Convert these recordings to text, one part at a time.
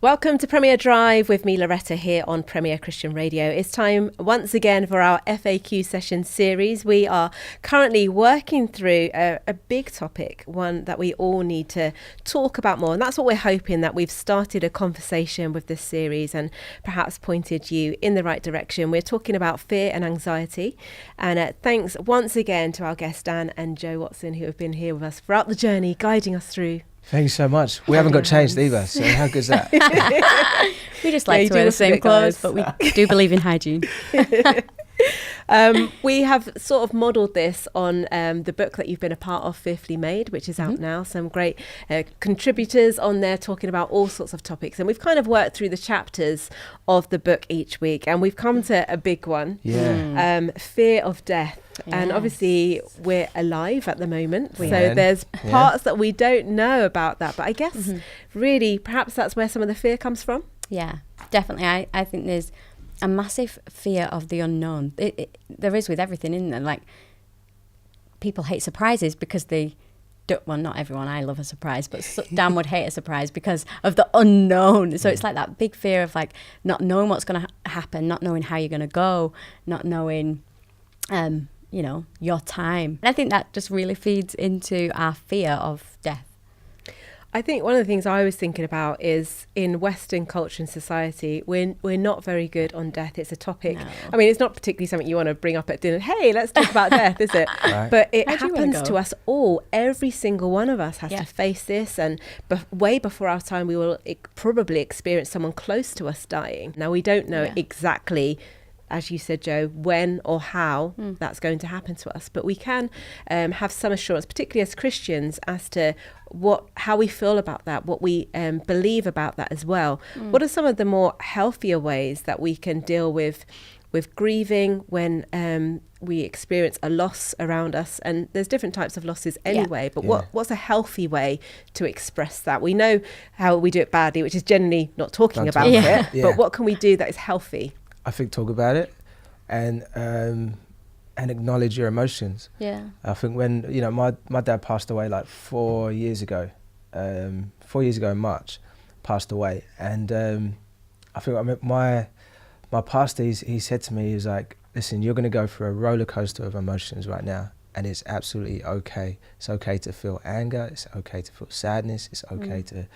Welcome to Premier Drive with me, Loretta, here on Premier Christian Radio. It's time once again for our FAQ session series. We are currently working through a big topic, one that we all need to talk about more. And that's what we're hoping, that we've started a conversation with this series and perhaps pointed you in the right direction. We're talking about fear and anxiety. And thanks once again to our guests, Dan and Joe Watson, who have been here with us throughout the journey, guiding us through. Thanks so much. We haven't got changed either, so how good is that? We just like to wear the same clothes, but we do believe in hygiene. We have sort of modelled this on the book that you've been a part of, Fearfully Made, which is out now. Some great contributors on there talking about all sorts of topics. And we've kind of worked through the chapters of the book each week. And we've come to a big one, fear of death. Yes. And obviously we're alive at the moment. So there's parts that we don't know about that. But I guess really perhaps that's where some of the fear comes from. Yeah, definitely. I think there's a massive fear of the unknown. There is with everything, isn't there? Like, people hate surprises because they don't, well, not everyone. I love a surprise, but Dan would hate a surprise because of the unknown. So it's like that big fear of like not knowing what's going to happen, not knowing how you're going to go, not knowing, your time. And I think that just really feeds into our fear of death. I think one of the things I was thinking about is in Western culture and society, we're not very good on death. It's a topic. No. I mean, it's not particularly something you want to bring up at dinner. Hey, let's talk about death, is it? Right. But it happens to us all. Every single one of us has to face this. And way before our time, we will probably experience someone close to us dying. Now, we don't know exactly, as you said, Joe, when or how that's going to happen to us. But we can have some assurance, particularly as Christians, as to how we feel about that, what we believe about that as well. What are some of the more healthier ways that we can deal with grieving when we experience a loss around us? And there's different types of losses anyway, but what's a healthy way to express that? We know how we do it badly, which is generally not talking about it, but what can we do that is healthy? I think talk about it and acknowledge your emotions. Yeah. I think when, my dad passed away like 4 years ago. 4 years ago in March, passed away. And I think my pastor, he said to me, he was like, listen, you're going to go through a roller coaster of emotions right now. And it's absolutely okay. It's okay to feel anger. It's okay to feel sadness. It's okay to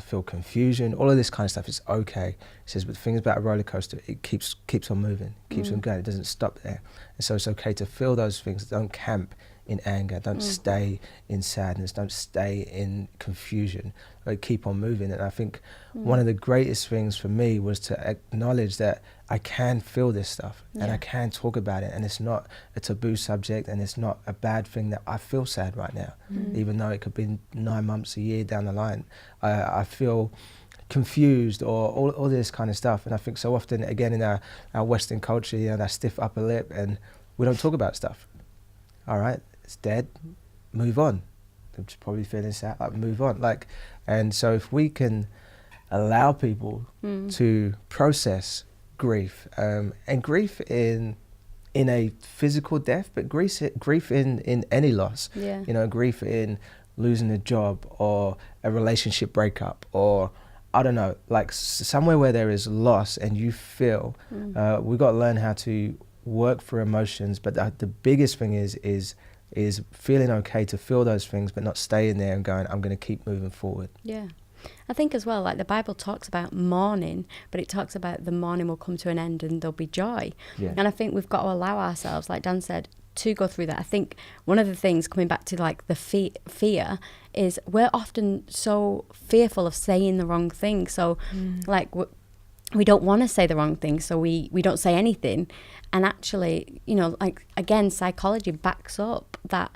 feel confusion. All of this kind of stuff is okay. He says, but the thing about a roller coaster, it keeps on moving, keeps on going. It doesn't stop there. And so it's okay to feel those things. Don't camp in anger. Don't stay in sadness. Don't stay in confusion. Keep on moving. And I think one of the greatest things for me was to acknowledge that I can feel this stuff and I can talk about it, and it's not a taboo subject, and it's not a bad thing that I feel sad right now, even though it could be 9 months, a year down the line. I feel confused or all this kind of stuff. And I think so often, again, in our Western culture, that stiff upper lip, and we don't talk about stuff. All right, it's dead, move on. They're just probably feeling sad, like move on. And so if we can allow people to process grief, and grief in a physical death, but grief in any loss, grief in losing a job or a relationship breakup, or I don't know, like somewhere where there is loss and you feel, we've got to learn how to work through emotions. But the biggest thing is feeling okay to feel those things, but not staying there and going, I'm going to keep moving forward. Yeah. I think as well, like the Bible talks about mourning, but it talks about the mourning will come to an end and there'll be joy. Yeah. And I think we've got to allow ourselves, like Dan said, to go through that. I think one of the things, coming back to like the fear, is we're often so fearful of saying the wrong thing. So like we don't want to say the wrong thing, so we don't say anything. And actually, like again, psychology backs up that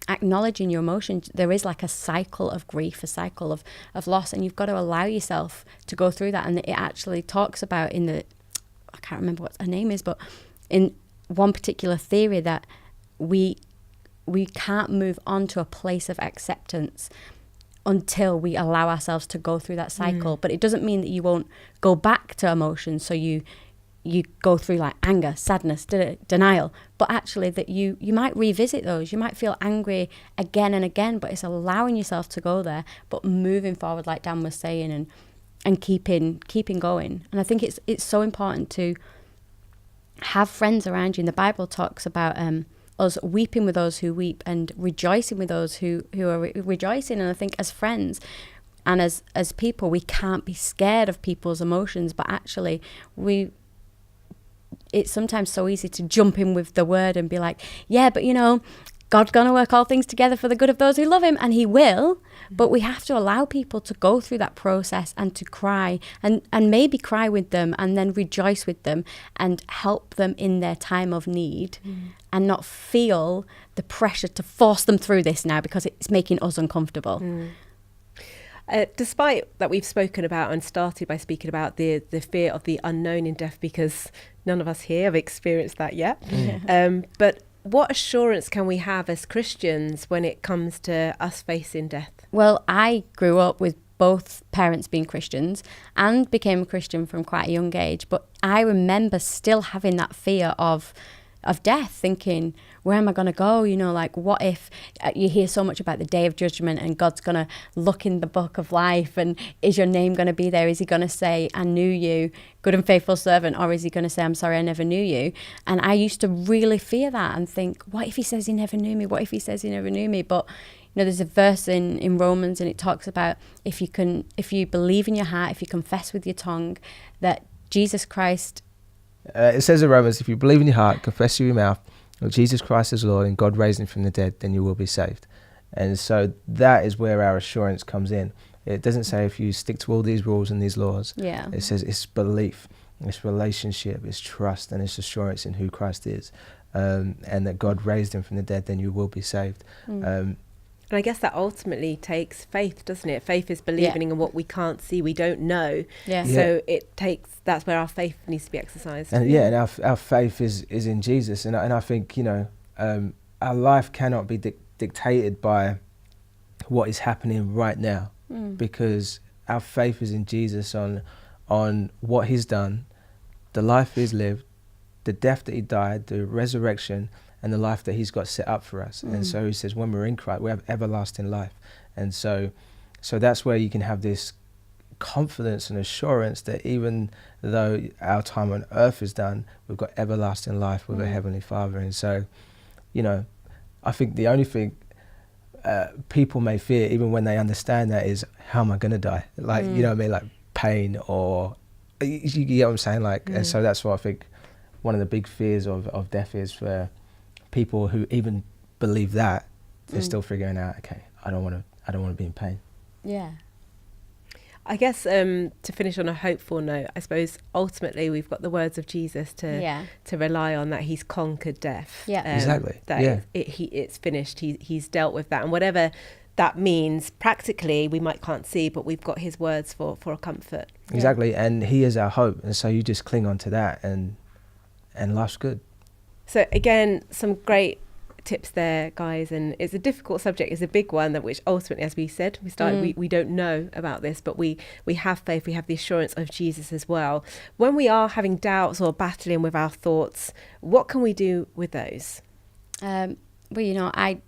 acknowledging your emotions. There is like a cycle of grief, a cycle of loss, and you've got to allow yourself to go through that. And it actually talks about I can't remember what her name is, but in one particular theory that we can't move on to a place of acceptance until we allow ourselves to go through that cycle. But it doesn't mean that you won't go back to emotions. So you you go through like anger, sadness, denial, but actually that you might revisit those. You might feel angry again and again, but it's allowing yourself to go there, but moving forward, like Dan was saying, and keeping going. And I think it's so important to have friends around you. And the Bible talks about us weeping with those who weep and rejoicing with those who are rejoicing. And I think as friends and as people, we can't be scared of people's emotions, but actually it's sometimes so easy to jump in with the word and be like, yeah, but God's going to work all things together for the good of those who love him, and he will. But we have to allow people to go through that process and to cry and maybe cry with them and then rejoice with them and help them in their time of need and not feel the pressure to force them through this now because it's making us uncomfortable. Despite that we've spoken about and started by speaking about the fear of the unknown in death, because none of us here have experienced that yet. But what assurance can we have as Christians when it comes to us facing death? Well, I grew up with both parents being Christians and became a Christian from quite a young age. But I remember still having that fear of death, thinking, where am I going to go? Like, what if you hear so much about the day of judgment and God's going to look in the book of life, and is your name going to be there? Is he going to say, I knew you, good and faithful servant? Or is he going to say, I'm sorry, I never knew you? And I used to really fear that and think, what if he says he never knew me? What if he says he never knew me? But there's a verse in Romans, and it talks about if you believe in your heart, if you confess with your tongue that Jesus Christ... it says in Romans, if you believe in your heart, confess with your mouth, that Jesus Christ is Lord and God raised him from the dead, then you will be saved. And so that is where our assurance comes in. It doesn't say if you stick to all these rules and these laws. Yeah. It says it's belief, it's relationship, it's trust, and it's assurance in who Christ is. And that God raised him from the dead, then you will be saved. And I guess that ultimately takes faith, doesn't it? Faith is believing in what we can't see, we don't know. Yeah. So that's where our faith needs to be exercised. And and our faith is in Jesus. And I think, our life cannot be dictated by what is happening right now, because our faith is in Jesus on what he's done, the life he's lived, the death that he died, the resurrection, and the life that he's got set up for us. And so he says, when we're in Christ, we have everlasting life. And so that's where you can have this confidence and assurance that even though our time on earth is done, we've got everlasting life with a Heavenly Father. And so, I think the only thing people may fear, even when they understand that, is how am I going to die? Like, you know what I mean? Like pain, or you get what I'm saying? Like, and so that's what I think one of the big fears of death is for people who even believe that. They're still figuring out, okay, I don't want to be in pain. Yeah. I guess to finish on a hopeful note, I suppose ultimately we've got the words of Jesus to rely on, that he's conquered death. Yeah, exactly. That it's finished. He's dealt with that, and whatever that means practically, we can't see, but we've got his words for a comfort. Exactly, and he is our hope, and so you just cling on to that, and life's good. So again, some great tips there, guys, and it's a difficult subject. It's a big one, that which ultimately, as we said, we don't know about this, but we have faith, we have the assurance of Jesus as well. When we are having doubts or battling with our thoughts, what can we do with those? Well, I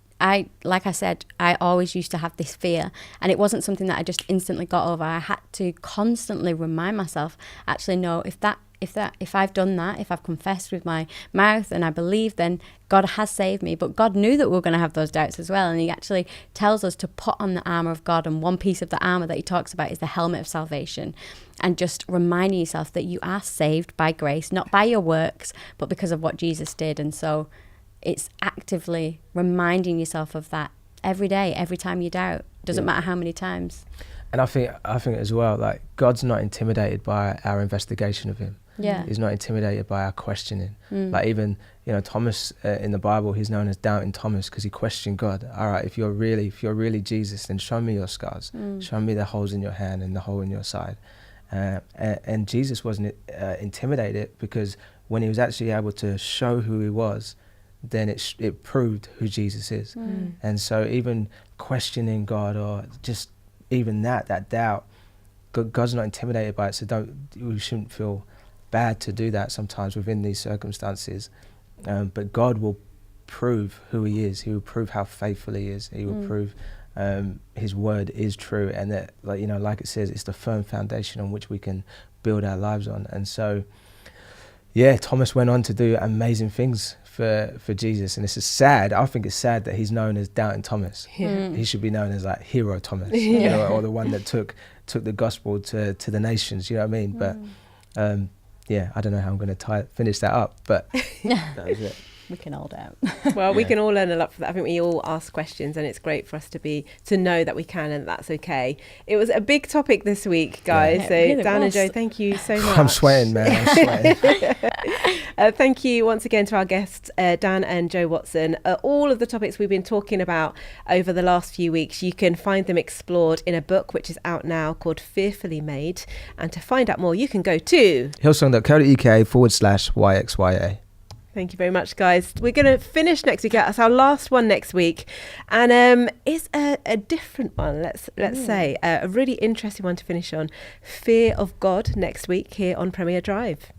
like I said, I always used to have this fear, and it wasn't something that I just instantly got over. I had to constantly remind myself, actually, no, if I've done that, if I've confessed with my mouth and I believe, then God has saved me. But God knew that we were going to have those doubts as well. And he actually tells us to put on the armour of God. And one piece of the armour that he talks about is the helmet of salvation. And just reminding yourself that you are saved by grace, not by your works, but because of what Jesus did. And so it's actively reminding yourself of that every day, every time you doubt. Doesn't matter how many times. And I think as well, like, God's not intimidated by our investigation of him. Yeah. He's not intimidated by our questioning. Like, even, Thomas in the Bible, he's known as Doubting Thomas, because he questioned God. All right, if you're really Jesus, then show me your scars. Show me the holes in your hand and the hole in your side. And Jesus wasn't intimidated, because when he was actually able to show who he was, then it proved who Jesus is. And so even questioning God, or just even that doubt, God's not intimidated by it. So we shouldn't feel bad to do that sometimes within these circumstances. But God will prove who he is. He will prove how faithful he is. He will prove his word is true, and that, like it says, it's the firm foundation on which we can build our lives on. And so, Thomas went on to do amazing things for Jesus, and it's sad. I think it's sad that he's known as Doubting Thomas. He should be known as like Hero Thomas, or the one that took the gospel to the nations. You know what I mean? But I don't know how I'm going to finish that up, but that was it. We can all doubt. Well, we can all learn a lot from that. I think we all ask questions, and it's great for us to know that we can, and that's okay. It was a big topic this week, guys. So really Dan and Joe, thank you so much. I'm sweating, man. I'm sweating. Thank you once again to our guests, Dan and Joe Watson. All of the topics we've been talking about over the last few weeks, you can find them explored in a book which is out now called Fearfully Made. And to find out more, you can go to hillsong.co.uk/YXYA. Thank you very much, guys. We're going to finish next week. That's our last one next week. And it's a different one, let's say. A really interesting one to finish on. Fear of God next week here on Premier Drive.